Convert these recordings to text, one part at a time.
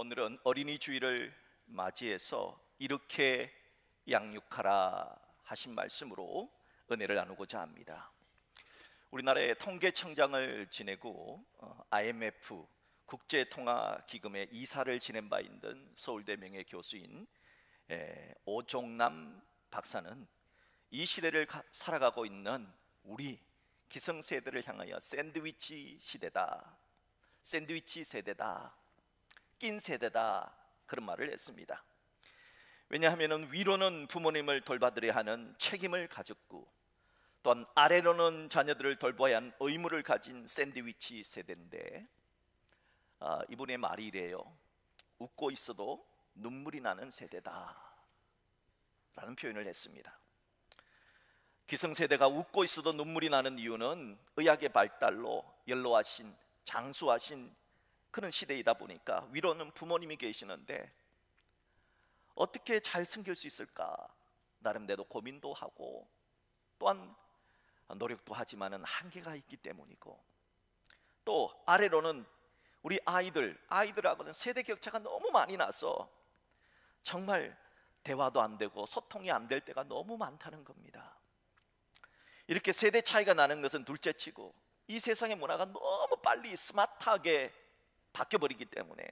오늘은 어린이 주일을 맞이해서 이렇게 양육하라 하신 말씀으로 은혜를 나누고자 합니다. 우리나라의 통계청장을 지내고 IMF 국제통화기금의 이사를 지낸 바 있는 서울대 명예교수인 오종남 박사는 이 시대를 살아가고 있는 우리 기성세대를 향하여 샌드위치 시대다, 샌드위치 세대다, 낀 세대다, 그런 말을 했습니다. 왜냐하면 위로는 부모님을 돌봐드려야 하는 책임을 가졌고, 또한 아래로는 자녀들을 돌봐야 하는 의무를 가진 샌드위치 세대인데, 이분의 말이 이래요. 웃고 있어도 눈물이 나는 세대다 라는 표현을 했습니다. 기성세대가 웃고 있어도 눈물이 나는 이유는 의학의 발달로 연로하신, 장수하신 그런 시대이다 보니까 위로는 부모님이 계시는데 어떻게 잘 섬길 수 있을까 나름대로 고민도 하고, 또한 노력도 하지만은 한계가 있기 때문이고, 또 아래로는 우리 아이들하고는 세대 격차가 너무 많이 나서 정말 대화도 안 되고 소통이 안 될 때가 너무 많다는 겁니다. 이렇게 세대 차이가 나는 것은 둘째치고, 이 세상의 문화가 너무 빨리 스마트하게 바뀌어버리기 때문에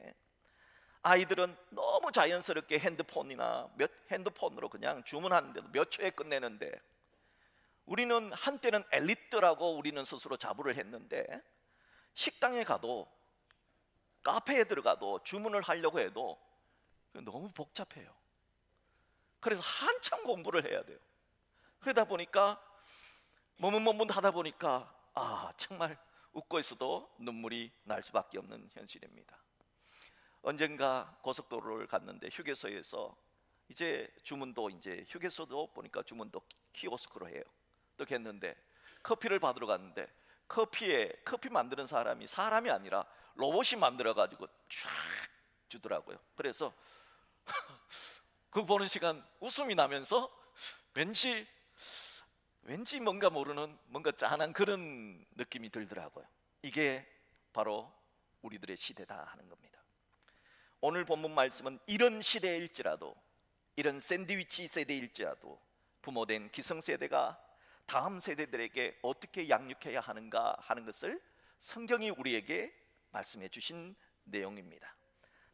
아이들은 너무 자연스럽게 핸드폰으로 그냥 주문하는데도 몇 초에 끝내는데, 우리는 한때는 엘리트라고 우리는 스스로 자부를 했는데, 식당에 가도 카페에 들어가도 주문을 하려고 해도 너무 복잡해요. 그래서 한참 공부를 해야 돼요. 그러다 보니까 머뭇머뭇 하다 보니까 정말 웃고 있어도 눈물이 날 수밖에 없는 현실입니다. 언젠가 고속도로를 갔는데 휴게소에서 이제 주문도 휴게소도 보니까 주문도 키오스크로 해요. 또 했는데 커피를 받으러 갔는데 커피 만드는 사람이 아니라 로봇이 만들어 가지고 쫙 주더라고요. 그래서 그거 보는 시간 웃음이 나면서 왠지 뭔가 모르는 뭔가 짠한 그런 느낌이 들더라고요. 이게 바로 우리들의 시대다 하는 겁니다. 오늘 본문 말씀은 이런 시대일지라도, 이런 샌드위치 세대일지라도 부모된 기성세대가 다음 세대들에게 어떻게 양육해야 하는가 하는 것을 성경이 우리에게 말씀해 주신 내용입니다.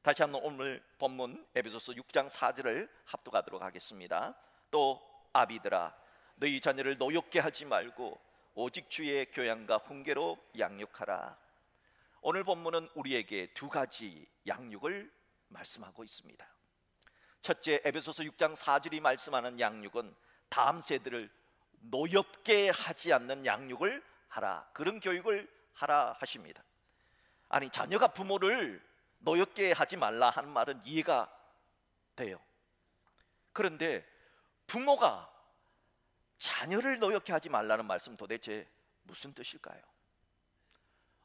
다시 한번 오늘 본문 에베소서 6장 4절을 합독하도록 하겠습니다. 또 아비들아, 너희 자녀를 노엽게 하지 말고 오직 주의 교양과 훈계로 양육하라. 오늘 본문은 우리에게 두 가지 양육을 말씀하고 있습니다. 첫째, 에베소서 6장 4절이 말씀하는 양육은 다음 세대를 노엽게 하지 않는 양육을 하라, 그런 교육을 하라 하십니다. 아니, 자녀가 부모를 노엽게 하지 말라 하는 말은 이해가 돼요. 그런데 부모가 자녀를 노엽게 하지 말라는 말씀 도대체 무슨 뜻일까요?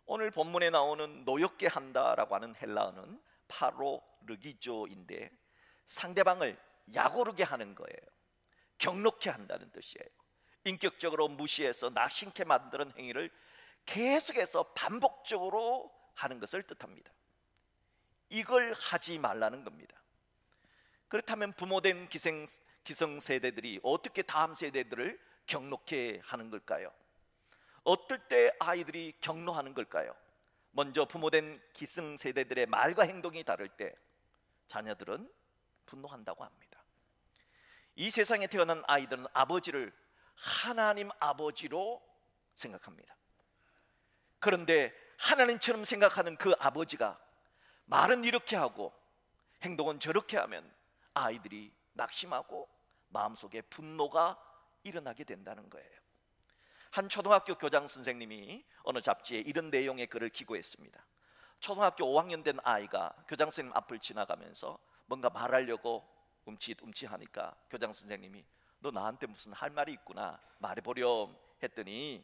오늘 본문에 나오는 노엽게 한다라고 하는 헬라어는 파로르기조인데 상대방을 약오르게 하는 거예요. 경록케 한다는 뜻이에요. 인격적으로 무시해서 낙심케 만드는 행위를 계속해서 반복적으로 하는 것을 뜻합니다. 이걸 하지 말라는 겁니다. 그렇다면 부모된 기성세대들이 어떻게 다음 세대들을 경록케 하는 걸까요? 어떨 때 아이들이 경로하는 걸까요? 먼저 부모된 기성세대들의 말과 행동이 다를 때 자녀들은 분노한다고 합니다. 이 세상에 태어난 아이들은 아버지를 하나님 아버지로 생각합니다. 그런데 하나님처럼 생각하는 그 아버지가 말은 이렇게 하고 행동은 저렇게 하면 아이들이 낙심하고 마음속에 분노가 일어나게 된다는 거예요. 한 초등학교 교장 선생님이 어느 잡지에 이런 내용의 글을 기고했습니다. 초등학교 5학년 된 아이가 교장 선생님 앞을 지나가면서 뭔가 말하려고 움찔움찔하니까 교장 선생님이 너 나한테 무슨 할 말이 있구나, 말해보렴 했더니,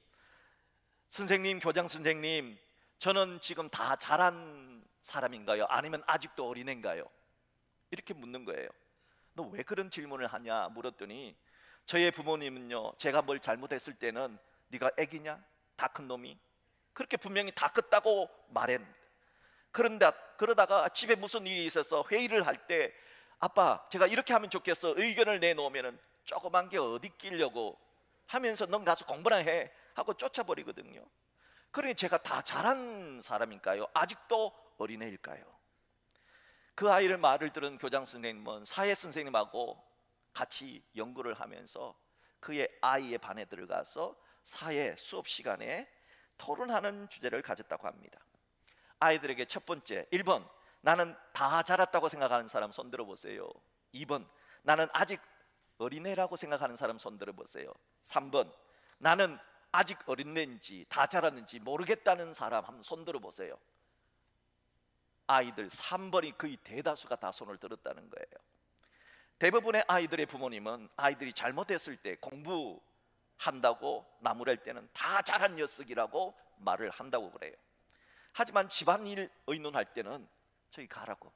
선생님, 교장 선생님, 저는 지금 다 자란 사람인가요? 아니면 아직도 어린애인가요? 이렇게 묻는 거예요. 너 왜 그런 질문을 하냐 물었더니, 저의 부모님은요, 제가 뭘 잘못했을 때는 네가 애기냐? 다 큰 놈이? 그렇게 분명히 다 컸다고 말했는데, 그러다가 집에 무슨 일이 있어서 회의를 할 때 아빠 제가 이렇게 하면 좋겠어 의견을 내놓으면 조그만 게 어디 끼려고 하면서 넌 가서 공부나 해 하고 쫓아버리거든요. 그러니 제가 다 잘한 사람일까요? 아직도 어린애일까요? 그 아이를 말을 들은 교장 선생님은 사회 선생님하고 같이 연구를 하면서 그의 아이의 반에 들어가서 사회 수업 시간에 토론하는 주제를 가졌다고 합니다. 아이들에게 첫 번째 1번 나는 다 자랐다고 생각하는 사람 손 들어보세요. 2번 나는 아직 어린애라고 생각하는 사람 손 들어보세요. 3번 나는 아직 어린애인지 다 자랐는지 모르겠다는 사람 한번 손 들어보세요. 아이들 3번이 거의 대다수가 다 손을 들었다는 거예요. 대부분의 아이들의 부모님은 아이들이 잘못했을 때 공부한다고 나무랄 때는 다 잘한 녀석이라고 말을 한다고 그래요. 하지만 집안일 의논할 때는 저기 가라고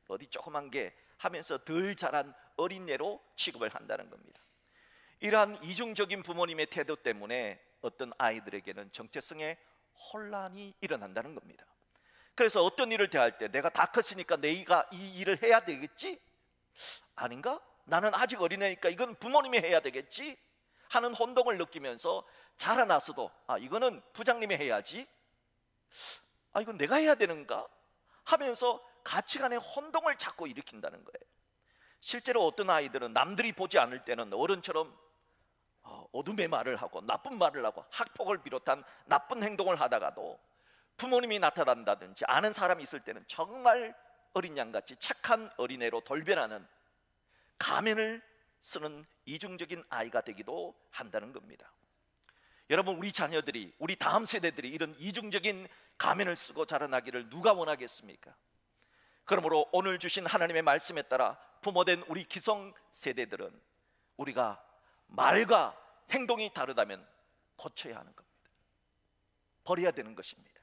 어디 조그만 게 하면서 덜 자란 어린애로 취급을 한다는 겁니다. 이러한 이중적인 부모님의 태도 때문에 어떤 아이들에게는 정체성의 혼란이 일어난다는 겁니다. 그래서 어떤 일을 대할 때 내가 다 컸으니까 내가 이 일을 해야 되겠지? 아닌가? 나는 아직 어린애니까 이건 부모님이 해야 되겠지? 하는 혼동을 느끼면서 자라나서도 이거는 부장님이 해야지, 이건 내가 해야 되는가? 하면서 가치관의 혼동을 자꾸 일으킨다는 거예요. 실제로 어떤 아이들은 남들이 보지 않을 때는 어른처럼 어둠의 말을 하고 나쁜 말을 하고 학폭을 비롯한 나쁜 행동을 하다가도 부모님이 나타난다든지 아는 사람이 있을 때는 정말 어린 양같이 착한 어린애로 돌변하는 가면을 쓰는 이중적인 아이가 되기도 한다는 겁니다. 여러분, 우리 자녀들이, 우리 다음 세대들이 이런 이중적인 가면을 쓰고 자라나기를 누가 원하겠습니까? 그러므로 오늘 주신 하나님의 말씀에 따라 부모된 우리 기성세대들은 우리가 말과 행동이 다르다면 고쳐야 하는 겁니다. 버려야 되는 것입니다.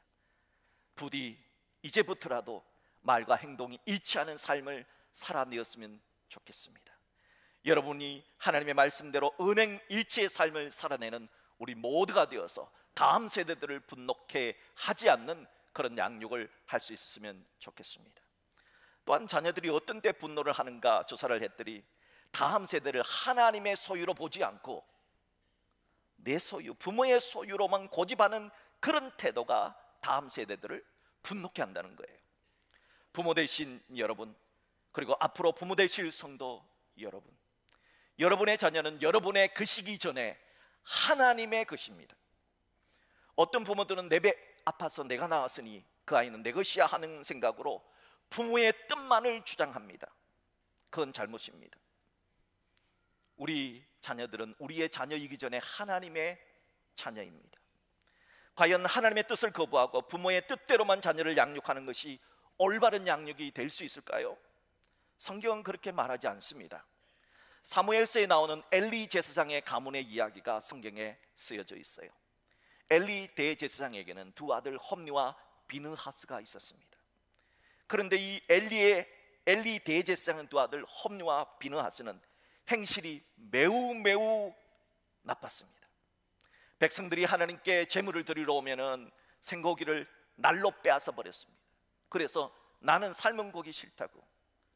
부디 이제부터라도 말과 행동이 일치하는 삶을 살아내었으면 좋겠습니다. 여러분이 하나님의 말씀대로 은행 일치의 삶을 살아내는 우리 모두가 되어서 다음 세대들을 분노케 하지 않는 그런 양육을 할 수 있으면 좋겠습니다. 또한 자녀들이 어떤 때 분노를 하는가 조사를 했더니 다음 세대를 하나님의 소유로 보지 않고 내 소유, 부모의 소유로만 고집하는 그런 태도가 다음 세대들을 분노케 한다는 거예요. 부모 되신 여러분, 그리고 앞으로 부모 되실 성도 여러분, 여러분의 자녀는 여러분의 것이기 전에 하나님의 것입니다. 어떤 부모들은 내 배 아파서 내가 낳았으니 그 아이는 내 것이야 하는 생각으로 부모의 뜻만을 주장합니다. 그건 잘못입니다. 우리 자녀들은 우리의 자녀이기 전에 하나님의 자녀입니다. 과연 하나님의 뜻을 거부하고 부모의 뜻대로만 자녀를 양육하는 것이 올바른 양육이 될 수 있을까요? 성경은 그렇게 말하지 않습니다. 사무엘서에 나오는 엘리 제사장의 가문의 이야기가 성경에 쓰여져 있어요. 엘리 대제사장에게는 두 아들 홈니와 비느하스가 있었습니다. 그런데 이 엘리 대제사장의 두 아들 홈니와 비느하스는 행실이 매우 나빴습니다. 백성들이 하나님께 제물을 드리러 오면은 생고기를 날로 빼앗아 버렸습니다. 그래서 나는 삶은 고기 싫다고,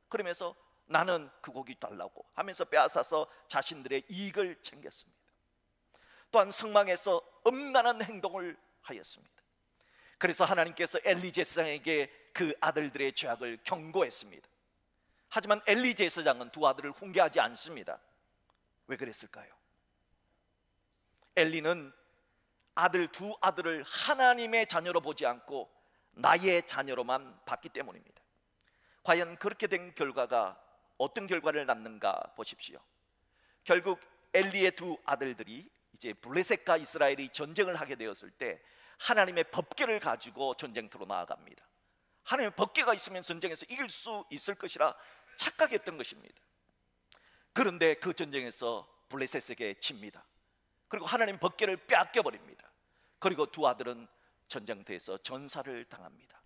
그러면서 나는 그 고기 달라고 하면서 빼앗아서 자신들의 이익을 챙겼습니다. 또한 성막에서 음란한 행동을 하였습니다. 그래서 하나님께서 엘리 제사장에게 그 아들들의 죄악을 경고했습니다. 하지만 엘리 제사장은 두 아들을 훈계하지 않습니다. 왜 그랬을까요? 엘리는 두 아들을 하나님의 자녀로 보지 않고 나의 자녀로만 봤기 때문입니다. 과연 그렇게 된 결과가 어떤 결과를 낳는가 보십시오. 결국 엘리의 두 아들들이 이제 블레셋과 이스라엘이 전쟁을 하게 되었을 때 하나님의 법궤를 가지고 전쟁터로 나아갑니다. 하나님의 법궤가 있으면 전쟁에서 이길 수 있을 것이라 착각했던 것입니다. 그런데 그 전쟁에서 블레셋에게 집니다. 그리고 하나님 법궤를 빼앗겨 버립니다. 그리고 두 아들은 전쟁터에서 전사를 당합니다.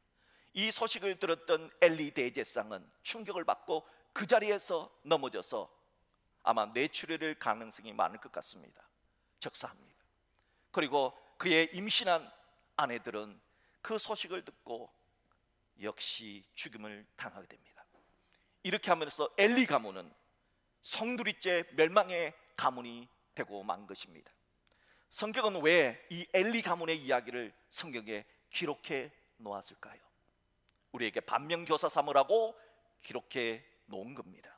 이 소식을 들었던 엘리 대제사장은 충격을 받고 그 자리에서 넘어져서 아마 뇌출혈일 가능성이 많을 것 같습니다. 적사합니다. 그리고 그의 임신한 아내들은 그 소식을 듣고 역시 죽임을 당하게 됩니다. 이렇게 하면서 엘리 가문은 성두리째 멸망의 가문이 되고 만 것입니다. 성경은 왜 이 엘리 가문의 이야기를 성경에 기록해 놓았을까요? 우리에게 반면교사 삼으라고 기록해 놓은 겁니다.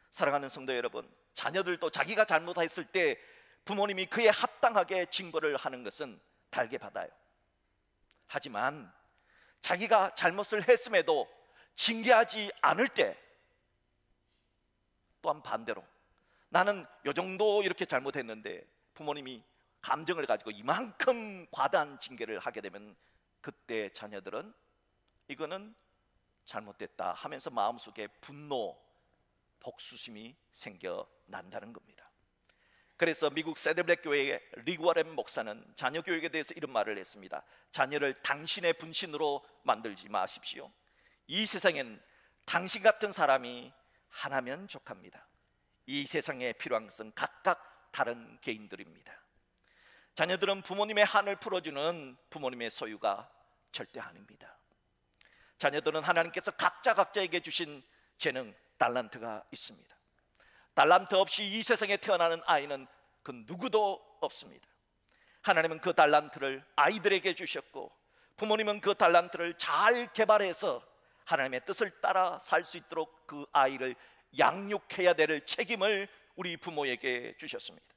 사랑하는 성도 여러분, 자녀들도 자기가 잘못했을 때 부모님이 그에 합당하게 징벌을 하는 것은 달게 받아요. 하지만 자기가 잘못을 했음에도 징계하지 않을 때, 또한 반대로 나는 요 정도 이렇게 잘못했는데 부모님이 감정을 가지고 이만큼 과다한 징계를 하게 되면 그때 자녀들은 이거는 잘못됐다 하면서 마음속에 분노, 복수심이 생겨난다는 겁니다. 그래서 미국 세들백 교회의 리워렌 목사는 자녀 교육에 대해서 이런 말을 했습니다. 자녀를 당신의 분신으로 만들지 마십시오. 이 세상엔 당신 같은 사람이 하나면 족합니다. 이 세상에 필요한 것은 각각 다른 개인들입니다. 자녀들은 부모님의 한을 풀어주는 부모님의 소유가 절대 아닙니다. 자녀들은 하나님께서 각자에게 주신 재능, 달란트가 있습니다. 달란트 없이 이 세상에 태어나는 아이는 그 누구도 없습니다. 하나님은 그 달란트를 아이들에게 주셨고, 부모님은 그 달란트를 잘 개발해서 하나님의 뜻을 따라 살 수 있도록 그 아이를 양육해야 될 책임을 우리 부모에게 주셨습니다.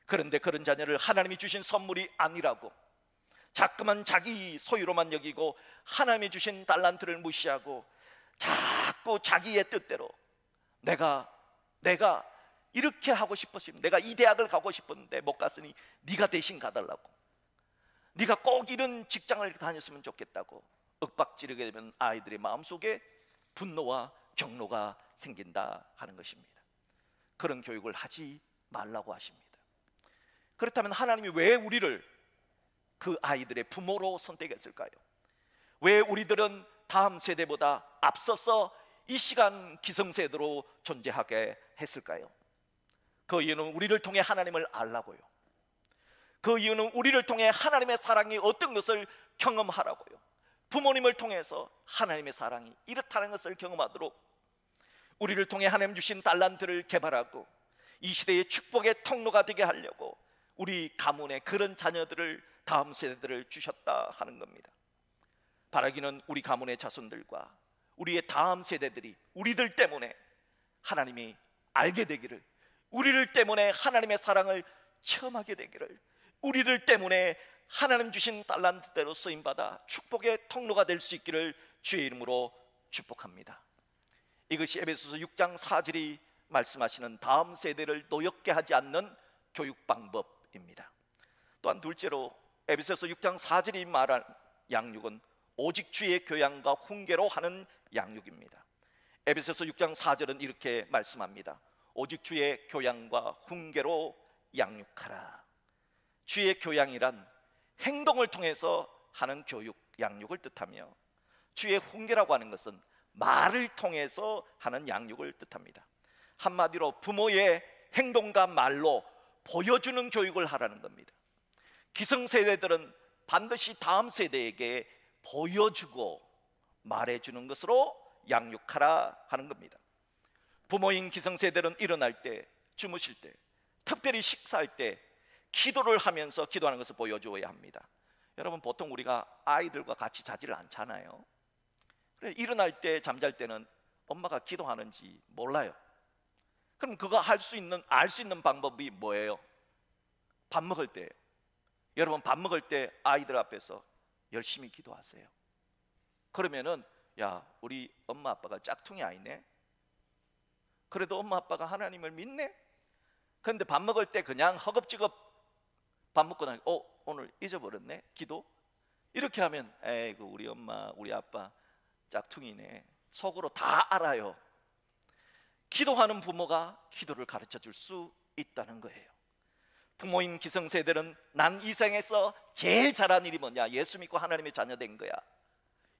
그런데 그런 자녀를 하나님이 주신 선물이 아니라고 자꾸만 자기 소유로만 여기고 하나님이 주신 달란트를 무시하고 자꾸 자기의 뜻대로 내가 이렇게 하고 싶었으면, 내가 이 대학을 가고 싶었는데 못 갔으니 네가 대신 가달라고, 네가 꼭 이런 직장을 다녔으면 좋겠다고 윽박지르게 되면 아이들의 마음속에 분노와 경로가 생긴다 하는 것입니다. 그런 교육을 하지 말라고 하십니다. 그렇다면 하나님이 왜 우리를 그 아이들의 부모로 선택했을까요? 왜 우리들은 다음 세대보다 앞서서 이 시간 기성세대로 존재하게 했을까요? 그 이유는 우리를 통해 하나님을 알라고요. 그 이유는 우리를 통해 하나님의 사랑이 어떤 것을 경험하라고요. 부모님을 통해서 하나님의 사랑이 이렇다는 것을 경험하도록 우리를 통해 하나님 주신 달란트를 개발하고 이 시대의 축복의 통로가 되게 하려고 우리 가문에 그런 자녀들을, 다음 세대들을 주셨다 하는 겁니다. 바라기는 우리 가문의 자손들과 우리의 다음 세대들이 우리들 때문에 하나님이 알게 되기를, 우리를 때문에 하나님의 사랑을 체험하게 되기를, 우리들 때문에 하나님 주신 달란트대로 쓰임받아 축복의 통로가 될 수 있기를 주의 이름으로 축복합니다. 이것이 에베소서 6장 4절이 말씀하시는 다음 세대를 노엽게 하지 않는 교육 방법입니다. 또한 둘째로 에베소서 6장 4절이 말한 양육은 오직 주의 교양과 훈계로 하는 양육입니다. 에베소서 6장 4절은 이렇게 말씀합니다. 오직 주의 교양과 훈계로 양육하라. 주의 교양이란 행동을 통해서 하는 교육, 양육을 뜻하며, 주의 훈계라고 하는 것은 말을 통해서 하는 양육을 뜻합니다. 한마디로 부모의 행동과 말로 보여주는 교육을 하라는 겁니다. 기성세대들은 반드시 다음 세대에게 보여주고 말해주는 것으로 양육하라 하는 겁니다. 부모인 기성세대는 일어날 때, 주무실 때, 특별히 식사할 때 기도를 하면서 기도하는 것을 보여주어야 합니다. 여러분, 보통 우리가 아이들과 같이 자지를 않잖아요. 그래, 일어날 때, 잠잘 때는 엄마가 기도하는지 몰라요. 그럼 그거 알 수 있는 방법이 뭐예요? 밥 먹을 때예요. 여러분, 밥 먹을 때 아이들 앞에서 열심히 기도하세요. 그러면은 야, 우리 엄마 아빠가 짝퉁이 아니네. 그래도 엄마 아빠가 하나님을 믿네. 그런데 밥 먹을 때 그냥 허겁지겁 밥 먹고 나니까 오늘 잊어버렸네 기도. 이렇게 하면 에이구, 우리 엄마 우리 아빠 짝퉁이네. 속으로 다 알아요. 기도하는 부모가 기도를 가르쳐 줄 수 있다는 거예요. 부모인 기성세대는 난 이 생에서 제일 잘한 일이 뭐냐, 예수 믿고 하나님의 자녀 된 거야.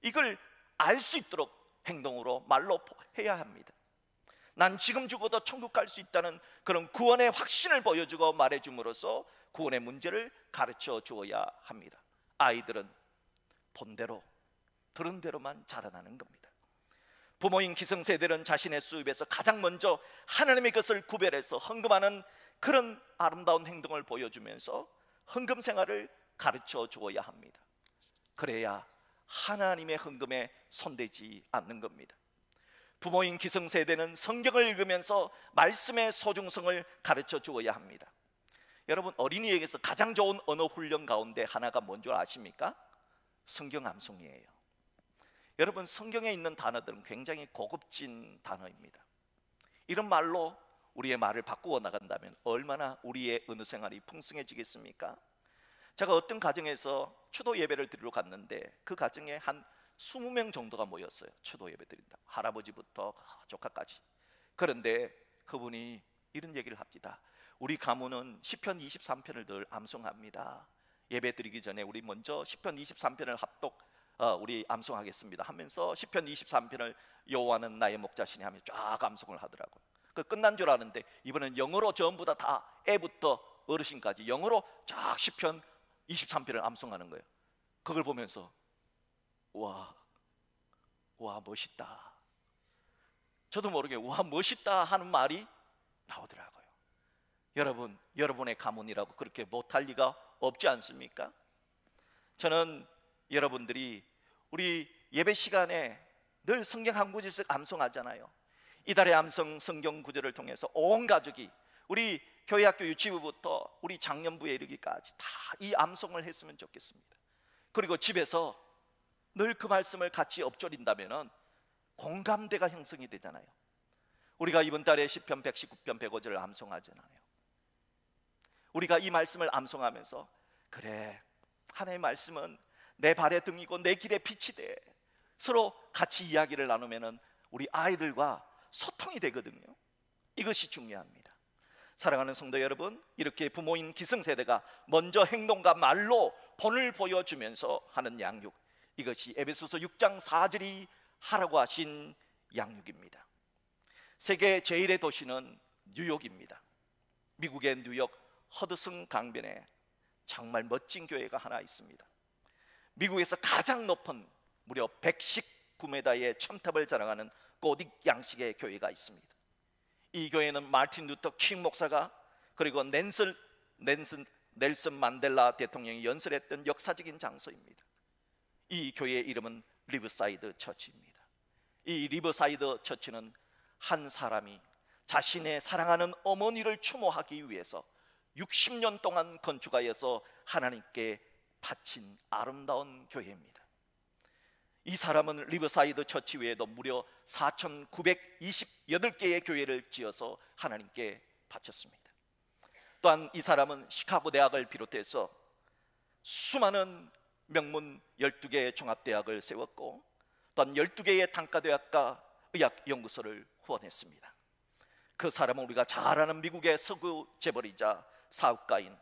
이걸 알 수 있도록 행동으로, 말로 해야 합니다. 난 지금 죽어도 천국 갈 수 있다는 그런 구원의 확신을 보여주고 말해줌으로써 구원의 문제를 가르쳐 주어야 합니다. 아이들은 본대로 들은 대로만 자라나는 겁니다. 부모인 기성세대는 자신의 수입에서 가장 먼저 하나님의 것을 구별해서 헌금하는 그런 아름다운 행동을 보여주면서 헌금 생활을 가르쳐 주어야 합니다. 그래야 하나님의 헌금에 손대지 않는 겁니다. 부모인 기성세대는 성경을 읽으면서 말씀의 소중성을 가르쳐 주어야 합니다. 여러분, 어린이에게서 가장 좋은 언어 훈련 가운데 하나가 뭔지 아십니까? 성경 암송이에요. 여러분, 성경에 있는 단어들은 굉장히 고급진 단어입니다. 이런 말로 우리의 말을 바꾸어 나간다면 얼마나 우리의 언어 생활이 풍성해지겠습니까? 제가 어떤 가정에서 추도 예배를 드리러 갔는데 그 가정에 한 20명 정도가 모였어요. 추도 예배 드린다. 할아버지부터 조카까지. 그런데 그분이 이런 얘기를 합니다. 우리 가문은 시편 23편을 늘 암송합니다. 예배 드리기 전에 우리 먼저 시편 23편을 우리 암송하겠습니다 하면서 시편 23편을 여호와는 나의 목자시니 하며 쫙 암송을 하더라고요. 그 끝난 줄 아는데 이번엔 영어로 전부 다 애부터 어르신까지 영어로 쫙 시편 23편을 암송하는 거예요. 그걸 보면서 와 멋있다. 저도 모르게 와 멋있다 하는 말이 나오더라고요. 여러분, 여러분의 가문이라고 그렇게 못할 리가 없지 않습니까? 저는 여러분들이 우리 예배 시간에 늘 성경 한 구절씩 암송하잖아요. 이달의 암송 성경 구절을 통해서 온 가족이 우리 교회학교 유치부부터 우리 장년부에 이르기까지 다 이 암송을 했으면 좋겠습니다. 그리고 집에서 늘 그 말씀을 같이 엎조린다면 공감대가 형성이 되잖아요. 우리가 이번 달에 시편 119편 105절을 암송하잖아요. 우리가 이 말씀을 암송하면서 그래, 하나님의 말씀은 내 발의 등이고 내 길의 빛이 돼. 서로 같이 이야기를 나누면 우리 아이들과 소통이 되거든요. 이것이 중요합니다. 사랑하는 성도 여러분, 이렇게 부모인 기성세대가 먼저 행동과 말로 본을 보여주면서 하는 양육, 이것이 에베소서 6장 4절이 하라고 하신 양육입니다. 세계 제1의 도시는 뉴욕입니다. 미국의 뉴욕 허드슨 강변에 정말 멋진 교회가 하나 있습니다. 미국에서 가장 높은 무려 119m의 첨탑을 자랑하는 고딕 양식의 교회가 있습니다. 이 교회는 마틴 루터 킹 목사가 그리고 넬슨 만델라 대통령이 연설했던 역사적인 장소입니다. 이 교회의 이름은 리버사이드 처치입니다. 이 리버사이드 처치는 한 사람이 자신의 사랑하는 어머니를 추모하기 위해서 60년 동안 건축하여서 하나님께 바친 아름다운 교회입니다. 이 사람은 리버사이드 처치 외에도 무려 4,928개의 교회를 지어서 하나님께 바쳤습니다. 또한 이 사람은 시카고 대학을 비롯해서 수많은 명문 12개의 종합대학을 세웠고 또한 12개의 단과대학과 의학연구소를 후원했습니다. 그 사람은 우리가 잘 아는 미국의 서구 재벌이자 사업가인,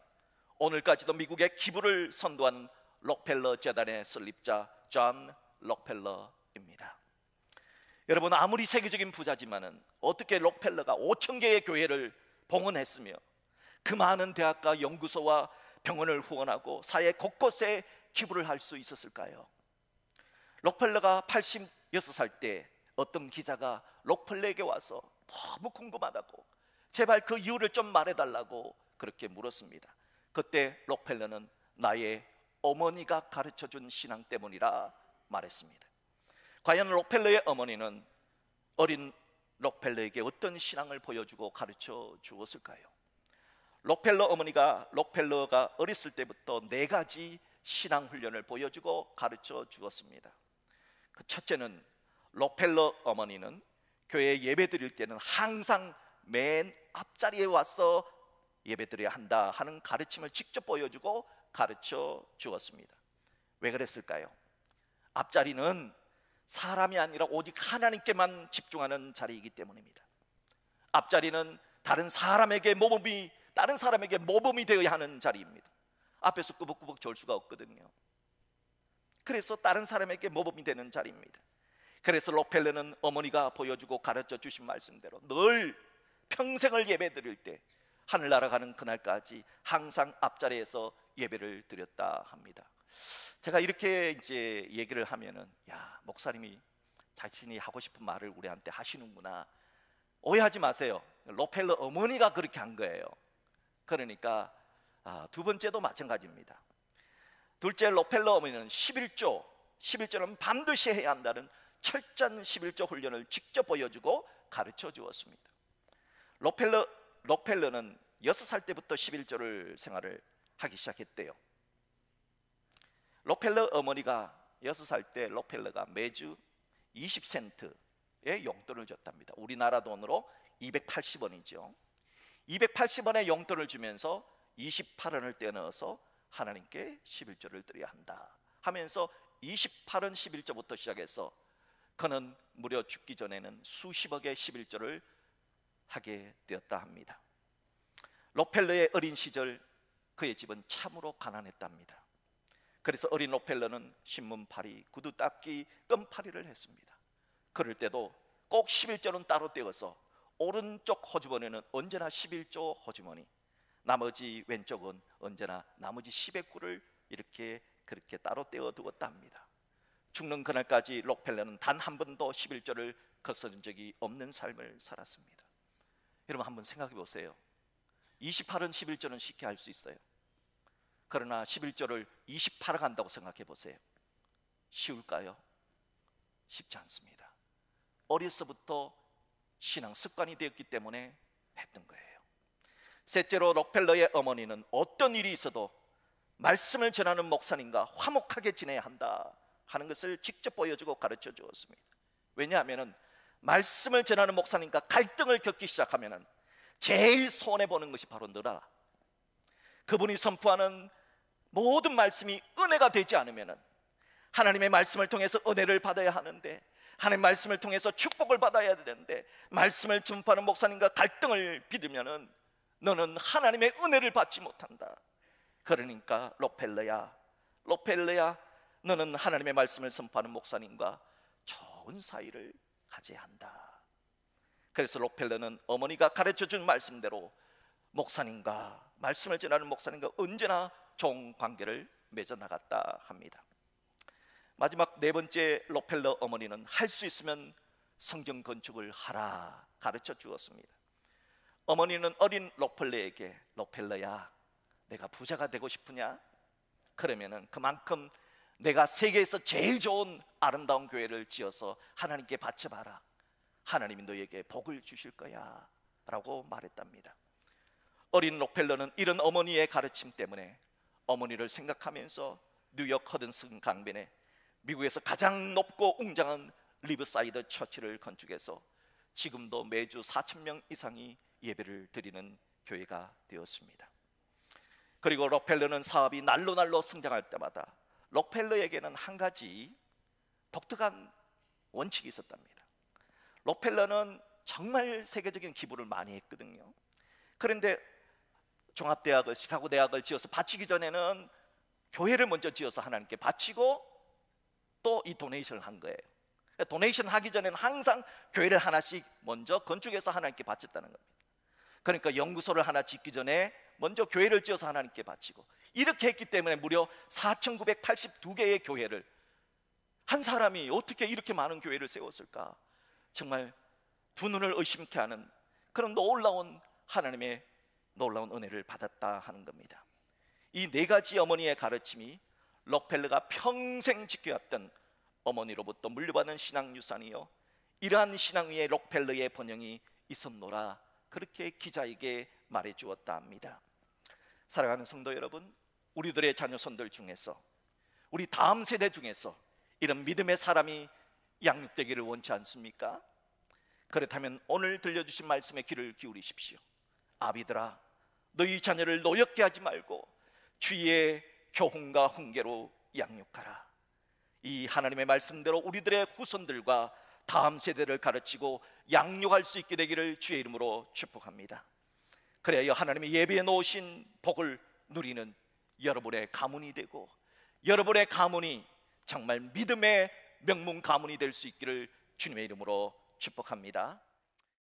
오늘까지도 미국의 기부를 선도한 록펠러 재단의 설립자 존 록펠러입니다. 여러분, 아무리 세계적인 부자지만은 어떻게 록펠러가 5,000개의 교회를 봉헌했으며 그 많은 대학과 연구소와 병원을 후원하고 사회 곳곳에 기부를 할 수 있었을까요? 록펠러가 86살 때 어떤 기자가 록펠러에게 와서 너무 궁금하다고 제발 그 이유를 좀 말해달라고 그렇게 물었습니다. 그때 록펠러는 나의 어머니가 가르쳐준 신앙 때문이라 말했습니다. 과연 록펠러의 어머니는 어린 록펠러에게 어떤 신앙을 보여주고 가르쳐 주었을까요? 록펠러가 어렸을 때부터 4가지 신앙 훈련을 보여주고 가르쳐 주었습니다. 그 첫째는, 록펠러 어머니는 교회에 예배 드릴 때는 항상 맨 앞자리에 와서 예배 드려야 한다 하는 가르침을 직접 보여주고 가르쳐 주었습니다. 왜 그랬을까요? 앞자리는 사람이 아니라 오직 하나님께만 집중하는 자리이기 때문입니다. 앞자리는 다른 사람에게 모범이 되어야 하는 자리입니다. 앞에서 꾸벅꾸벅 졸 수가 없거든요. 그래서 다른 사람에게 모범이 되는 자리입니다. 그래서 록펠러는 어머니가 보여주고 가르쳐 주신 말씀대로 늘 평생을 예배 드릴 때 하늘나라 가는 그날까지 항상 앞자리에서 예배를 드렸다 합니다. 제가 이렇게 이제 얘기를 하면은, 야, 목사님이 자신이 하고 싶은 말을 우리한테 하시는구나. 오해하지 마세요. 록펠러 어머니가 그렇게 한 거예요. 그러니까 두 번째도 마찬가지입니다. 둘째, 록펠러 어머니는 11조는 반드시 해야 한다는 철저한 11조 훈련을 직접 보여주고 가르쳐 주었습니다. 록펠러는 6살 때부터 11조를 생활을 하기 시작했대요. 록펠러 어머니가 6살 때 록펠러가 매주 20센트의 용돈을 줬답니다. 우리나라 돈으로 280원이죠. 280원의 용돈을 주면서 28원을 떼어넣어서 하나님께 11조를 드려야 한다 하면서 28원 11조부터 시작해서 그는 무려 죽기 전에는 수십억의 11조를 하게 되었다 합니다. 록펠러의 어린 시절 그의 집은 참으로 가난했답니다. 그래서 어린 록펠러는 신문팔이, 구두닦기, 껌팔이를 했습니다. 그럴 때도 꼭 11조는 따로 떼어서 오른쪽 호주머니는 언제나 11조 호주머니, 나머지 왼쪽은 언제나 나머지 10의 꿀을 그렇게 따로 떼어 두었다 합니다. 죽는 그날까지 록펠러는 단 한 번도 11조를 거스른 적이 없는 삶을 살았습니다. 여러분 한번 생각해 보세요. 28원 11조는 쉽게 할 수 있어요. 그러나 11조를 28억 한다고 생각해 보세요. 쉬울까요? 쉽지 않습니다. 어려서부터 신앙 습관이 되었기 때문에 했던 거예요. 셋째로, 록펠러의 어머니는 어떤 일이 있어도 말씀을 전하는 목사님과 화목하게 지내야 한다 하는 것을 직접 보여주고 가르쳐 주었습니다. 왜냐하면 말씀을 전하는 목사님과 갈등을 겪기 시작하면 제일 손해보는 것이 바로 너라. 그분이 선포하는 모든 말씀이 은혜가 되지 않으면, 하나님의 말씀을 통해서 은혜를 받아야 하는데, 하나님의 말씀을 통해서 축복을 받아야 되는데, 말씀을 전파하는 목사님과 갈등을 빚으면 너는 하나님의 은혜를 받지 못한다. 그러니까 록펠러야, 너는 하나님의 말씀을 선포하는 목사님과 좋은 사이를 가져야 한다. 그래서 록펠러는 어머니가 가르쳐준 말씀대로 목사님과, 말씀을 전하는 목사님과 언제나 좋은 관계를 맺어나갔다 합니다. 마지막 네 번째, 록펠러 어머니는 할 수 있으면 성전 건축을 하라 가르쳐 주었습니다. 어머니는 어린 록펠러에게, 록펠러야, 내가 부자가 되고 싶으냐? 그러면은 그만큼 내가 세계에서 제일 좋은 아름다운 교회를 지어서 하나님께 바쳐봐라. 하나님이 너에게 복을 주실 거야 라고 말했답니다. 어린 록펠러는 이런 어머니의 가르침 때문에 어머니를 생각하면서 뉴욕 허든슨 강변에 미국에서 가장 높고 웅장한 리버사이드 처치를 건축해서 지금도 매주 4,000명 이상이 예배를 드리는 교회가 되었습니다. 그리고 록펠러는 사업이 날로 성장할 때마다 록펠러에게는 한 가지 독특한 원칙이 있었답니다. 록펠러는 정말 세계적인 기부를 많이 했거든요. 그런데 종합대학을, 시카고 대학을 지어서 바치기 전에는 교회를 먼저 지어서 하나님께 바치고 또 이 도네이션을 한 거예요. 도네이션 하기 전에는 항상 교회를 하나씩 먼저 건축해서 하나님께 바쳤다는 겁니다. 그러니까 연구소를 하나 짓기 전에 먼저 교회를 지어서 하나님께 바치고, 이렇게 했기 때문에 무려 4,982개의 교회를, 한 사람이 어떻게 이렇게 많은 교회를 세웠을까? 정말 두 눈을 의심케 하는 그런 놀라운 하나님의 놀라운 은혜를 받았다 하는 겁니다. 이 네 가지 어머니의 가르침이 록펠러가 평생 지켜왔던 어머니로부터 물려받은 신앙 유산이요, 이러한 신앙 위에 록펠러의 번영이 있었노라, 그렇게 기자에게 말해 주었다 합니다. 사랑하는 성도 여러분, 우리들의 자녀손들 중에서, 우리 다음 세대 중에서 이런 믿음의 사람이 양육되기를 원치 않습니까? 그렇다면 오늘 들려주신 말씀에 귀를 기울이십시오. 아비들아, 너희 자녀를 노엽게 하지 말고 주의 교훈과 훈계로 양육하라. 이 하나님의 말씀대로 우리들의 후손들과 다음 세대를 가르치고 양육할 수 있게 되기를 주의 이름으로 축복합니다. 그래야 하나님의 예배에 놓으신 복을 누리는 여러분의 가문이 되고, 여러분의 가문이 정말 믿음의 명문 가문이 될 수 있기를 주님의 이름으로 축복합니다.